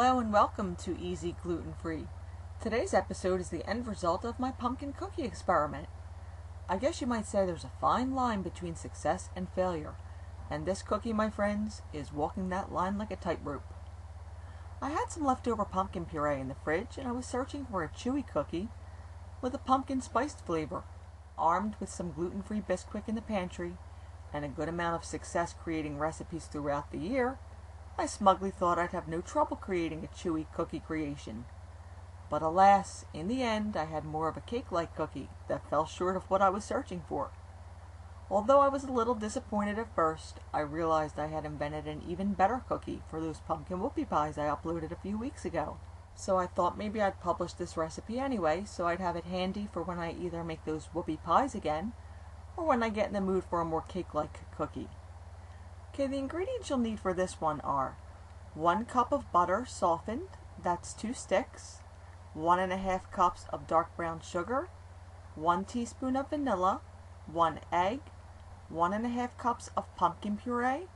Hello and welcome to EZGlutenFree. Today's episode is the end result of my pumpkin cookie experiment. I guess you might say there's a fine line between success and failure, and this cookie, my friends, is walking that line like a tightrope. I had some leftover pumpkin puree in the fridge, and I was searching for a chewy cookie with a pumpkin spiced flavor. Armed with some gluten-free Bisquick in the pantry, and a good amount of success creating recipes throughout the year, I smugly thought I'd have no trouble creating a chewy cookie creation. But alas, in the end I had more of a cake-like cookie that fell short of what I was searching for. Although I was a little disappointed at first, I realized I had invented an even better cookie for those pumpkin whoopie pies I uploaded a few weeks ago. So I thought maybe I'd publish this recipe anyway, so I'd have it handy for when I either make those whoopie pies again, or when I get in the mood for a more cake-like cookie. Okay, the ingredients you'll need for this one are 1 cup of butter softened, that's 2 sticks, 1½ cups of dark brown sugar, 1 teaspoon of vanilla, 1 egg, 1½ cups of pumpkin puree,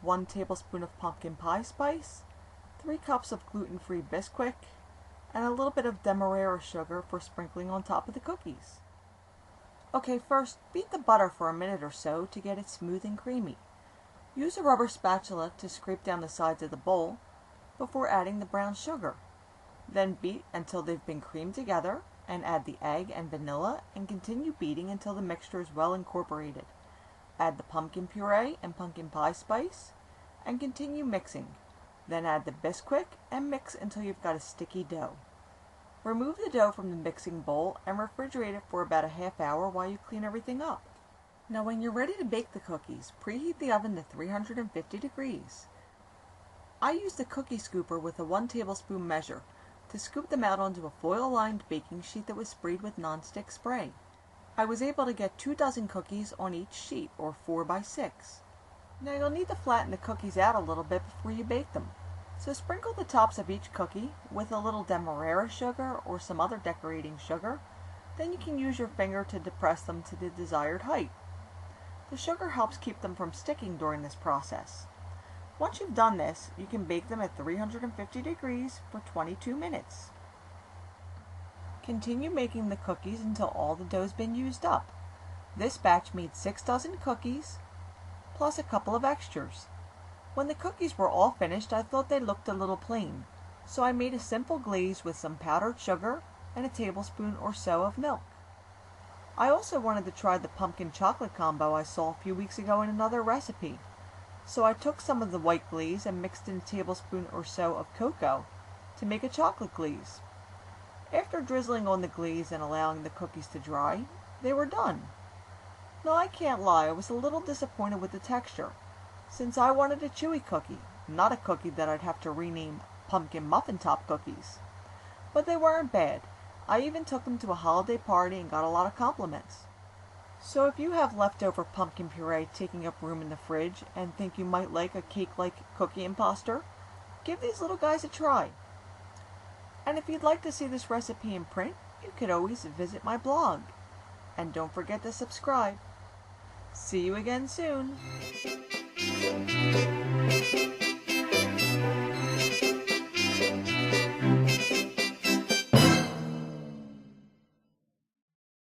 1 tablespoon of pumpkin pie spice, 3 cups of gluten-free Bisquick, and a little bit of Demerera sugar for sprinkling on top of the cookies. Okay, first, beat the butter for a minute or so to get it smooth and creamy. Use a rubber spatula to scrape down the sides of the bowl before adding the brown sugar. Then beat until they've been creamed together, and add the egg and vanilla and continue beating until the mixture is well incorporated. Add the pumpkin puree and pumpkin pie spice and continue mixing. Then add the Bisquick and mix until you've got a sticky dough. Remove the dough from the mixing bowl and refrigerate it for about a half hour while you clean everything up. Now when you're ready to bake the cookies, preheat the oven to 350 degrees. I used a cookie scooper with a 1 tablespoon measure to scoop them out onto a foil-lined baking sheet that was sprayed with nonstick spray. I was able to get 2 dozen cookies on each sheet, or 4 by 6. Now you'll need to flatten the cookies out a little bit before you bake them. So sprinkle the tops of each cookie with a little Demerara sugar or some other decorating sugar. Then you can use your finger to depress them to the desired height. The sugar helps keep them from sticking during this process. Once you've done this, you can bake them at 350 degrees for 22 minutes. Continue making the cookies until all the dough's been used up. This batch made 6 dozen cookies, plus a couple of extras. When the cookies were all finished, I thought they looked a little plain, so I made a simple glaze with some powdered sugar and a tablespoon or so of milk. I also wanted to try the pumpkin chocolate combo I saw a few weeks ago in another recipe, so I took some of the white glaze and mixed in a tablespoon or so of cocoa to make a chocolate glaze. After drizzling on the glaze and allowing the cookies to dry, they were done. Now I can't lie, I was a little disappointed with the texture, since I wanted a chewy cookie, not a cookie that I'd have to rename pumpkin muffin top cookies. But they weren't bad. I even took them to a holiday party and got a lot of compliments. So if you have leftover pumpkin puree taking up room in the fridge and think you might like a cake-like cookie imposter, give these little guys a try. And if you'd like to see this recipe in print, you could always visit my blog. And don't forget to subscribe. See you again soon.